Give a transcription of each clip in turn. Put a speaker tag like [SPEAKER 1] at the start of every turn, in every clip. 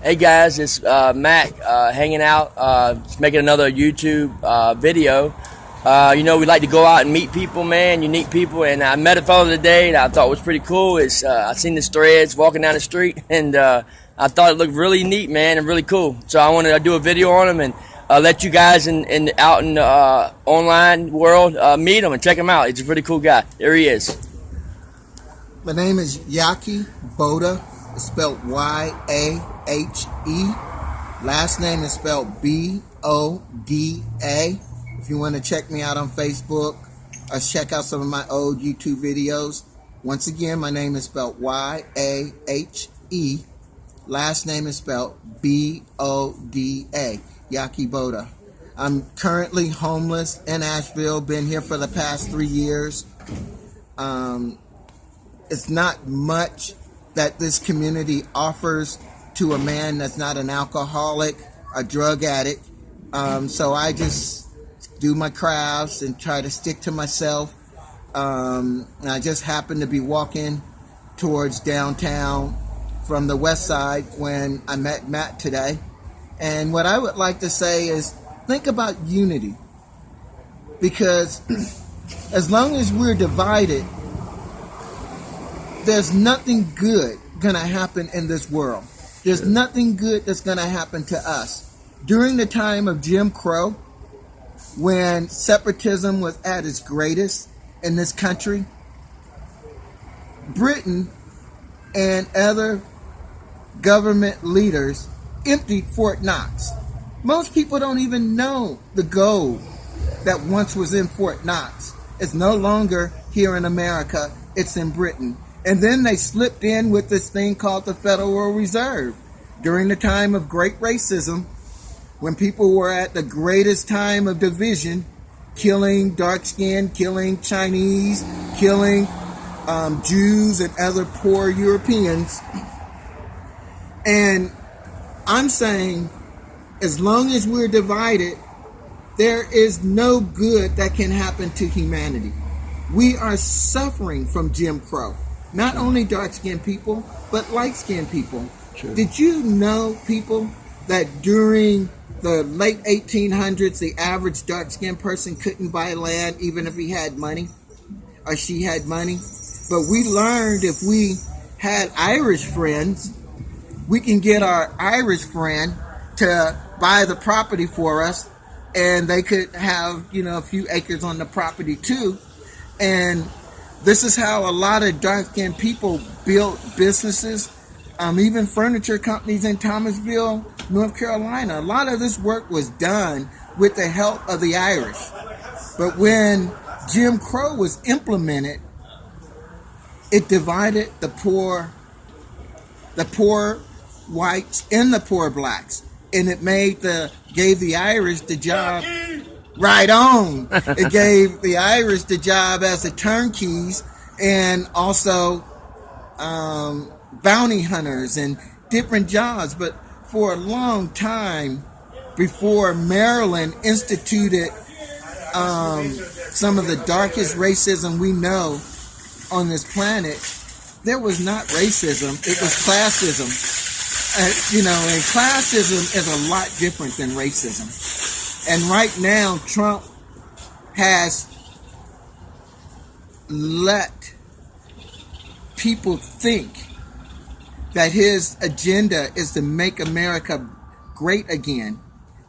[SPEAKER 1] Hey guys, it's Mac hanging out, just making another YouTube video. We like to go out and meet people, man, unique people. And I met a fellow today that I thought was pretty cool. I seen his threads walking down the street, and I thought it looked really neat, man, and really cool. So I wanted to do a video on him and let you guys out in the online world meet him and check him out. He's a pretty cool guy. There he is.
[SPEAKER 2] My name is Yaki Boda. It's spelled Y-A-H-E. Last name is spelled B-O-D-A. If you want to check me out on Facebook or check out some of my old YouTube videos. Once again, my name is spelled Y-A-H-E. Last name is spelled B-O-D-A. Yaki Boda. I'm currently homeless in Asheville. Been here for the past 3 years. It's not much that this community offers to a man that's not an alcoholic, a drug addict. So I just do my crafts and try to stick to myself. And I just happened to be walking towards downtown from the west side when I met Matt today. And what I would like to say is think about unity. Because as long as we're divided, there's nothing good going to happen in this world. There's nothing good that's going to happen to us. During the time of Jim Crow, when separatism was at its greatest in this country, Britain and other government leaders emptied Fort Knox. Most people don't even know the gold that once was in Fort Knox. It's no longer here in America, it's in Britain. And then they slipped in with this thing called the Federal Reserve. During the time of great racism, when people were at the greatest time of division, killing dark-skinned, killing Chinese, killing Jews and other poor Europeans. And I'm saying, as long as we're divided, there is no good that can happen to humanity. We are suffering from Jim Crow. Not only dark-skinned people, but light-skinned people. True. Did you know, people, that during the late 1800s, the average dark-skinned person couldn't buy land even if he had money or she had money? But we learned if we had Irish friends, we can get our Irish friend to buy the property for us, and they could have, a few acres on the property too. And this is how a lot of dark-skinned people built businesses, even furniture companies in Thomasville, North Carolina. A lot of this work was done with the help of the Irish. But when Jim Crow was implemented, it divided the poor whites and the poor blacks. And it gave the Irish the job. Right on. It gave the Irish the job as the turnkeys and also bounty hunters and different jobs. But for a long time, before Maryland instituted some of the darkest racism we know on this planet, there was not racism, it was classism. And classism is a lot different than racism. And right now, Trump has let people think that his agenda is to make America great again.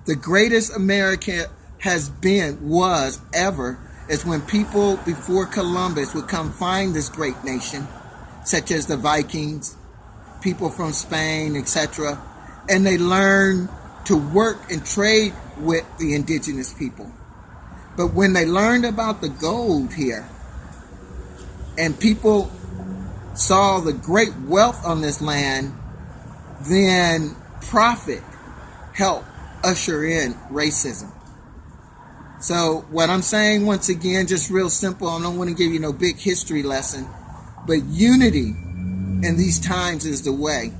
[SPEAKER 2] The greatest America was ever, is when people before Columbus would come find this great nation, such as the Vikings, people from Spain, etc., and they learn to work and trade with the indigenous people. But when they learned about the gold here and people saw the great wealth on this land, then profit helped usher in racism. So what I'm saying, once again, just real simple, I don't want to give you no big history lesson, but unity in these times is the way.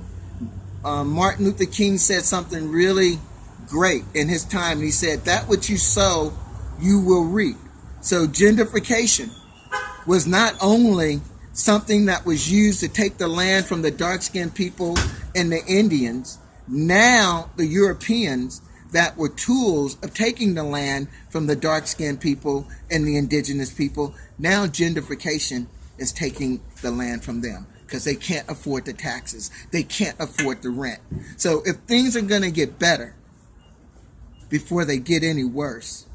[SPEAKER 2] Martin Luther King said something really great in his time. He said, that which you sow, you will reap. So gentrification was not only something that was used to take the land from the dark-skinned people and the Indians, Now the Europeans that were tools of taking the land from the dark-skinned people and the indigenous people, now gentrification is taking the land from them because they can't afford the taxes. They can't afford the rent. So if things are going to get better before they get any worse,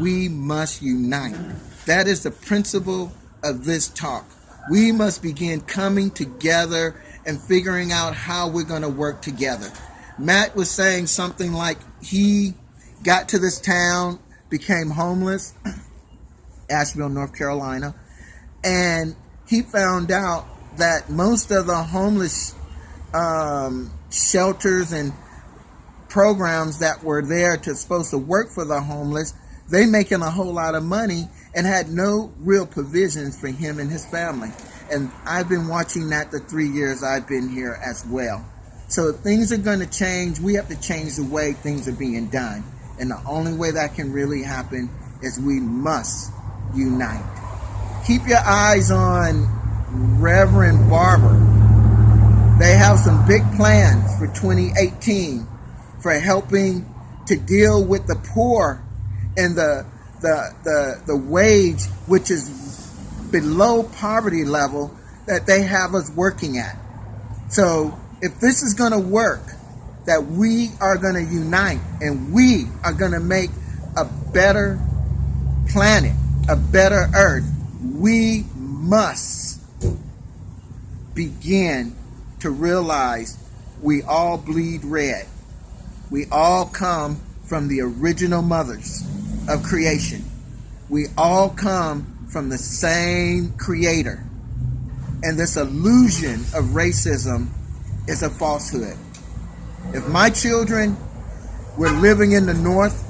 [SPEAKER 2] we must unite. That is the principle of this talk. We must begin coming together and figuring out how we're going to work together. Matt was saying something like he got to this town, became homeless, Asheville, North Carolina, and he found out that most of the homeless shelters and programs that were there supposed to work for the homeless, they making a whole lot of money and had no real provisions for him and his family. And I've been watching that the 3 years I've been here as well. So if things are going to change, we have to change the way things are being done. And the only way that can really happen is we must unite. Keep your eyes on Reverend Barber. They have some big plans for 2018 for helping to deal with the poor and the wage, which is below poverty level, that they have us working at. So if this is going to work, that we are going to unite and we are going to make a better planet, a better earth, we must begin to realize we all bleed red. We all come from the original mothers of creation. We all come from the same creator. And this illusion of racism is a falsehood. If my children were living in the North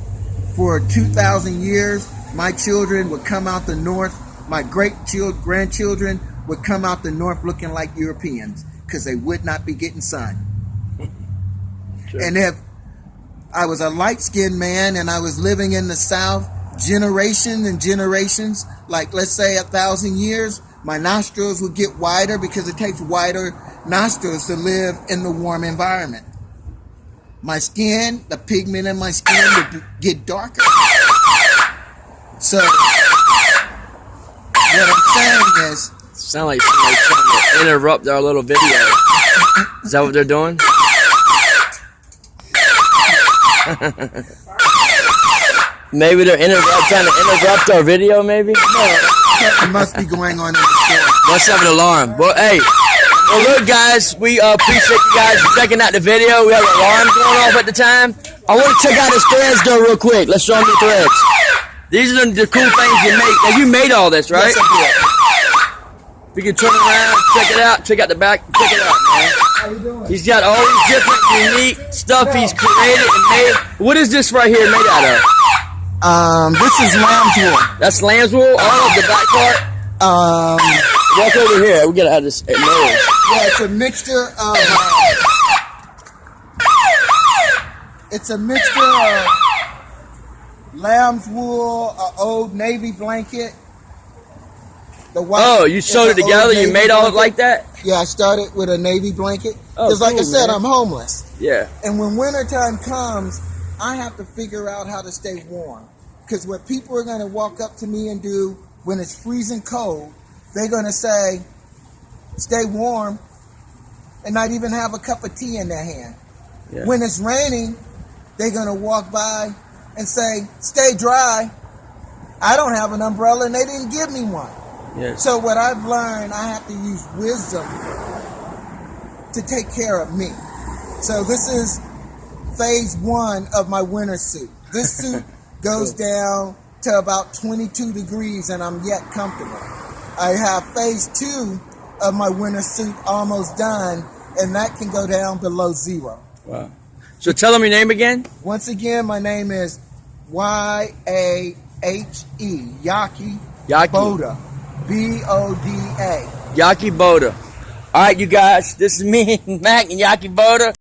[SPEAKER 2] for 2,000 years, my children would come out the North, my grandchildren would come out the North looking like Europeans because they would not be getting sun. Sure. And if I was a light-skinned man and I was living in the South generations and generations, like let's say 1,000 years, my nostrils would get wider because it takes wider nostrils to live in the warm environment. My skin, the pigment in my skin would get darker. So what I'm saying is,
[SPEAKER 1] sound like somebody trying to interrupt our little video. Is that what they're doing? Maybe they're trying to interrupt our video, maybe?
[SPEAKER 2] No, something must be going on in the store.
[SPEAKER 1] Let's have an alarm. Well, hey, well, look, guys, we appreciate you guys for checking out the video. We have an alarm going off at the time. I want to check out his threads, though, real quick. Let's show them the threads. These are the cool things you make. Now, you made all this, right?
[SPEAKER 2] Yes, I did.
[SPEAKER 1] If you can turn around, check it out. Check out the back. Check it out, man.
[SPEAKER 2] How you doing?
[SPEAKER 1] He's got all these different unique stuff he's created and made. What is this right here made out of?
[SPEAKER 2] This is lamb's wool.
[SPEAKER 1] That's lamb's wool? All of the back part? Walk over here. We gotta have this.
[SPEAKER 2] Yeah, it's a mixture of. It's a mixture of lamb's wool, an Old Navy blanket. The white,
[SPEAKER 1] you sewed it together? You made all it like that?
[SPEAKER 2] Yeah, I started with a Navy blanket.
[SPEAKER 1] Oh,
[SPEAKER 2] Because like I
[SPEAKER 1] cool,
[SPEAKER 2] said,
[SPEAKER 1] man.
[SPEAKER 2] I'm homeless.
[SPEAKER 1] Yeah.
[SPEAKER 2] And when wintertime comes, I have to figure out how to stay warm. Because what people are going to walk up to me and do when it's freezing cold, they're going to say, stay warm, and not even have a cup of tea in their hand.
[SPEAKER 1] Yeah.
[SPEAKER 2] When it's raining, they're going to walk by and say, stay dry. I don't have an umbrella, and they didn't give me one.
[SPEAKER 1] Yes.
[SPEAKER 2] So what I've learned, I have to use wisdom to take care of me. So this is phase 1 of my winter suit. This suit goes down to about 22 degrees and I'm yet comfortable. I have phase 2 of my winter suit almost done, and that can go down below 0.
[SPEAKER 1] Wow. So tell them your name again.
[SPEAKER 2] Once again, my name is Yahe, Yaki Boda. Boda.
[SPEAKER 1] Yaki Boda. All right, you guys. This is me, Mac, and Yaki Boda.